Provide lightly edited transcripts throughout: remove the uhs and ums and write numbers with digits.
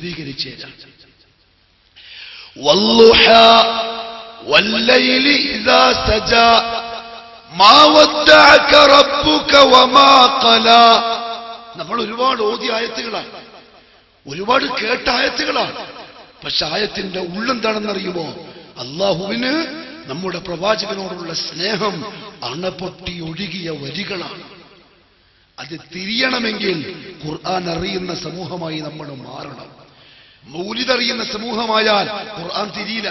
വിശദീകരിച്ചു തരാം. വല്ലുഹാ വല്ലൈലി ഇദാ സജാ മാ വദ്ദഅക റബ്ബുക വമാ ഖലാ. നമ്മൾ ഒരുപാട് ഓതിയ ആയത്തുകളാണ്, ഒരുപാട് കേട്ട ആയത്തുകളാണ്. പക്ഷെ ആയത്തിന്റെ ഉള്ളെന്താണെന്നറിയുമോ? അള്ളാഹുവിന് നമ്മുടെ പ്രവാചകനോടുള്ള സ്നേഹം അണപൊട്ടി ഒഴുകിയ വരികളാണ്. അത് തിരിയണമെങ്കിൽ ഖുർആൻ അറിയുന്ന സമൂഹമായി നമ്മൾ മാറണം. മൗലിദ് അറിയുന്ന സമൂഹമായാൽ ഖുർആൻ തിരിയില്ല.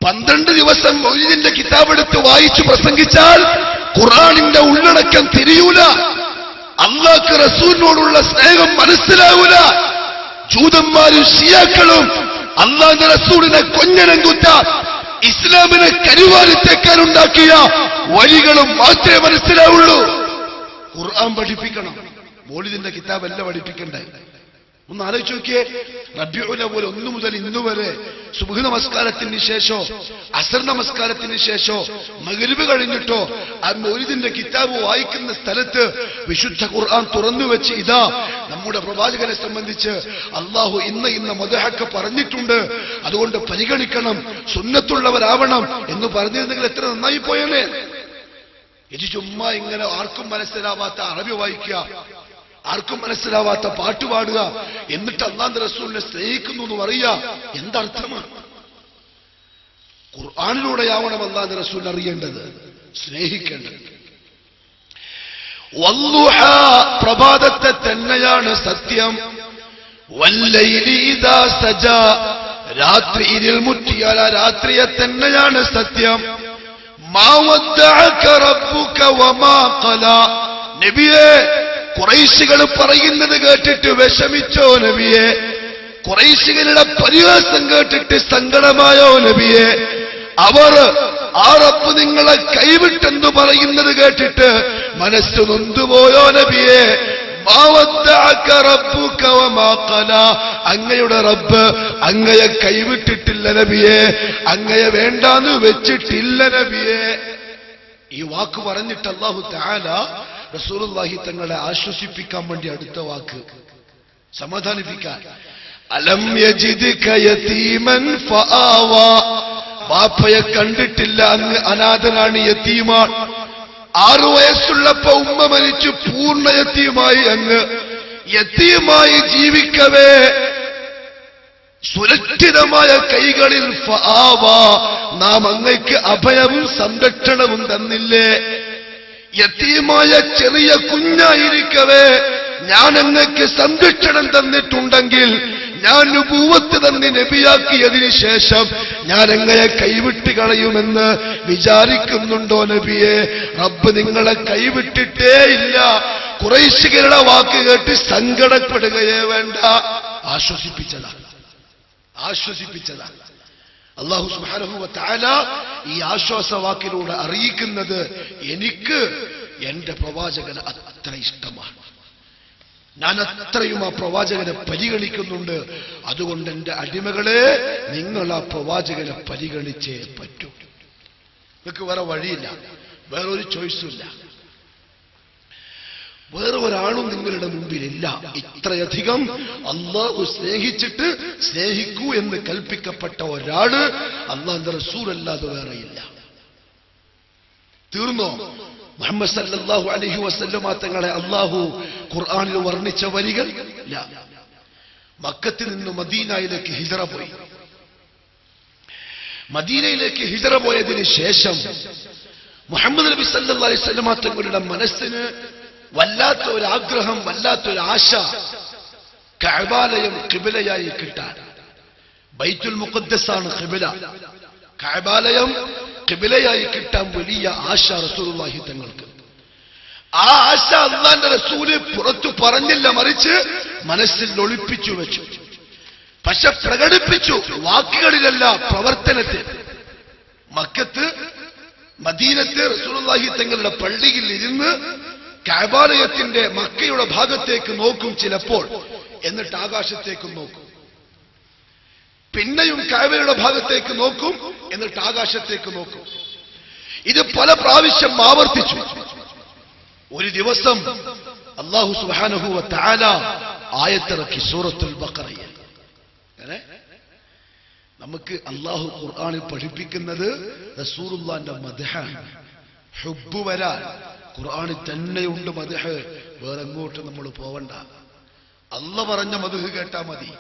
12 ദിവസം മൗലിദിന്റെ കിതാബെടുത്ത് വായിച്ചു പ്രസംഗിച്ചാൽ ഖുർആനിന്റെ ഉള്ളടക്കം തിരിയൂല. അല്ലാഹു റസൂലിനോടുള്ള സ്നേഹം മനസ്സിലാവൂല. ജൂതന്മാരും ശിയാക്കളും അല്ലാഹുവിന്റെ റസൂലിനെ കൊഞ്ഞനം കുത്താൻ, ഇസ്ലാമിനെ കരുവാരിത്തേക്കാൻ ഉണ്ടാക്കിയ വഴികളും മാത്രമേ മനസ്സിലാവുള്ളൂ. ഖുർആൻ പഠിപ്പിക്കണം, മൗലിദിന്റെ കിതാബല്ല പഠിപ്പിക്കണ്ടേ. ഒന്ന് ആലോചിച്ച് നോക്കിയേ. റബീഉൽ അവ്വൽ 1 മുതൽ ഇന്ന് വരെ സുബ്ഹ് നമസ്കാരത്തിന് ശേഷോ അസർ നമസ്കാരത്തിന് ശേഷോ മഗ്രിബ് കഴിഞ്ഞിട്ടോ ആ മൗലിദിന്റെ കിതാബ് വായിക്കുന്ന സ്ഥലത്ത് വിശുദ്ധ ഖുർആൻ തുറന്നു വെച്ച് ഇതാ നമ്മുടെ പ്രവാചകനെ സംബന്ധിച്ച് അള്ളാഹു ഇന്ന മദ്ഹൊക്കെ പറഞ്ഞിട്ടുണ്ട്, അതുകൊണ്ട് പരിഗണിക്കണം, സുന്നത്തുള്ളവരാവണം എന്ന് പറഞ്ഞിരുന്നെങ്കിൽ എത്ര നന്നായി പോയേനെ. ഇത് ചുമ്മാ ഇങ്ങനെ ആർക്കും മനസ്സിലാവാത്ത അറബി വായിക്കുക, ആർക്കും മനസ്സിലാവാത്ത പാട്ട് പാടുക, എന്നിട്ട് അല്ലാഹുവിന്റെ റസൂലിനെ സ്നേഹിക്കുന്നു എന്ന് പറയുക, എന്തർത്ഥമാണ്? ഖുർആനിലൂടെയാവണം അല്ലാഹുവിന്റെ റസൂൽ അറിയേണ്ടത്, സ്നേഹിക്കേണ്ടത്. വല്ലുഹാ, പ്രഭാതത്തെ തന്നെയാണ് സത്യം. വല്ലൈലി ഇദാ സജാ, രാത്രി ഇരുൾ മുറ്റിയാൽ ആ രാത്രിയെ തന്നെയാണ് സത്യം. മാ വദ്ദഅക റബ്ബുക വമാ ഖലാ. നബിയേ, ഖുറൈശികൾ പറയുന്നത് കേട്ടിട്ട് വിഷമിച്ചോ നബിയെ? ഖുറൈശികളുടെ പരിഹാസം കേട്ടിട്ട് സങ്കടമായോ നബിയെ? അവർ ആ റബ്ബ് നിങ്ങളെ കൈവിട്ടെന്ന് പറയുന്നത് കേട്ടിട്ട് മനസ്സ് നൊന്തുപോയോ നബിയെ? മാ വദ്ദഅക റബ്ബുക വമാ ഖലാ. അങ്ങയുടെ റബ്ബ് അങ്ങയെ കൈവിട്ടിട്ടില്ല നബിയെ, അങ്ങയെ വേണ്ടാന്ന് വെച്ചിട്ടില്ല നബിയെ. ഈ വാക്ക് പറഞ്ഞിട്ട് അല്ലാഹു തആല റസൂലുള്ളാഹി തങ്ങളെ ആശ്വസിപ്പിക്കാൻ വേണ്ടി അടുത്ത വാക്ക്, സമാധാനിപ്പിക്കാൻ, അലം യജിദ്ക യതീമൻ ഫആവാ. ബാപ്പയെ കണ്ടിട്ടില്ല, അങ്ങ് അനാഥനാണ്, യതീമാണ്. 6 വയസ്സുള്ളപ്പോ ഉമ്മ മരിച്ചു, പൂർണ്ണ യതീമായി അങ്ങ്. യതീമായി ജീവിക്കവേ സുരക്ഷിതമായ കൈകളിൽ ഫആവാ, നാം അങ്ങയ്ക്ക് അഭയവും സംരക്ഷണവും തന്നില്ലേ? യതീമായ ചെറിയ കുഞ്ഞായിരിക്കവേ ഞാൻ അങ്ങക്ക് സംരക്ഷണം തന്നിട്ടുണ്ടെങ്കിൽ ഞാൻ നുബുവത്ത് തന്നെ നബിയാക്കിയതിന് ശേഷം ഞാൻ അങ്ങയെ കൈവിട്ട് കളയുമെന്ന് വിചാരിക്കുന്നുണ്ടോ നബിയെ? റബ്ബ് നിങ്ങളെ കൈവിട്ടിട്ടേ ഇല്ല. ഖുറൈശികളുടെ വാക്ക് കേട്ട് സങ്കടപ്പെടുകയേ വേണ്ട. ആശ്വസിപ്പിച്ചതാണ്, ആശ്വസിപ്പിച്ചതാണ്. അല്ലാഹു സുബ്ഹാനഹു വ തആല ഈ ആശ്വാസവാക്കിലൂടെ അറിയിക്കുന്നത്, എനിക്ക് എന്റെ പ്രവാചകന് അത്ര ഇഷ്ടമാണ്, ഞാൻ അത്രയും ആ പ്രവാചകനെ പരിഗണിക്കുന്നുണ്ട്. അതുകൊണ്ട് എന്റെ അടിമകളെ, നിങ്ങൾ ആ പ്രവാചകനെ പരിഗണിച്ചേ പറ്റൂ. നിങ്ങൾക്ക് വേറെ വഴിയില്ല, വേറൊരു ചോയ്സും ഇല്ല, വേറെ ഒരാളും നിങ്ങളുടെ മുമ്പിലില്ല. ഇത്രയധികം അല്ലാഹു സ്നേഹിച്ചിട്ട് സ്നേഹിക്കൂ എന്ന് കൽപ്പിക്കപ്പെട്ട ഒരാള് അല്ലാഹുവിന്റെ റസൂലല്ലാതെ വേറെയില്ല. തീർന്നോ? മുഹമ്മദ് സല്ലല്ലാഹു അലൈഹി വസല്ലമ തങ്ങളെ അല്ലാഹു ഖുർആനിൽ വർണ്ണിച്ച വരികൾ ഇല്ല. മക്കത്തിൽ നിന്ന് മദീനയിലേക്ക് ഹിജറ പോയി. മദീനയിലേക്ക് ഹിജറ പോയതിന് ശേഷം മുഹമ്മദ് നബി സല്ലല്ലാഹു അലൈഹി വസല്ലമ തങ്ങളുടെ മനസ്സിന് വല്ലാത്തൊരാഗ്രഹം, വല്ലാത്തൊരാശ, കഅബാലയം ഖിബലയായി കിട്ടാൻ. ബൈത്തുൽ മുഖദ്ദസാണ് ഖിബല. കഅബാലയം ഖിബലയായി കിട്ടാൻ വലിയ ആശ റസൂലുള്ളാഹി തങ്ങൾക്ക്. ആ ആശ അല്ലാഹുവിന്റെ റസൂല് പുറത്തു പറഞ്ഞില്ല, മറിച്ച് മനസ്സിൽ ഒളിപ്പിച്ചു വെച്ചു. പക്ഷെ പ്രകടിപ്പിച്ചു, വാക്കുകളിലല്ല, പ്രവർത്തനത്തിൽ. മക്കത്ത്, മദീനത്ത് റസൂലുള്ളാഹി തങ്ങളുടെ പള്ളിയിൽ ഇരുന്ന് കഅബാലയത്തിന്റെ മക്കയുടെ ഭാഗത്തേക്ക് നോക്കും ചിലപ്പോൾ, എന്നിട്ട് ആകാശത്തേക്ക് നോക്കും. പിന്നെയും കഅബയുടെ ഭാഗത്തേക്ക് നോക്കും, എന്നിട്ട് ആകാശത്തേക്ക് നോക്കും. ഇത് പല പ്രാവശ്യം ആവർത്തിച്ചു. ഒരു ദിവസം അല്ലാഹു സുബ്ഹാനഹു വ തആല ആയത്തിറക്കി സൂറത്തുൽ ബഖറയിൽ. അങ്ങനെ നമുക്ക് അള്ളാഹു ഖുർആനിൽ പഠിപ്പിക്കുന്നത് റസൂലുള്ളാഹിന്റെ മദ്ഹാണ്. ഹുബ്ബ് വരാൻ ഖുർആനിൽ തന്നെയുണ്ട് മദ്ഹ്. വേറെ എങ്ങോട്ട് നമ്മൾ പോവണ്ട. അള്ളാഹ് പറഞ്ഞ മദ്ഹ് കേട്ടാ മതി.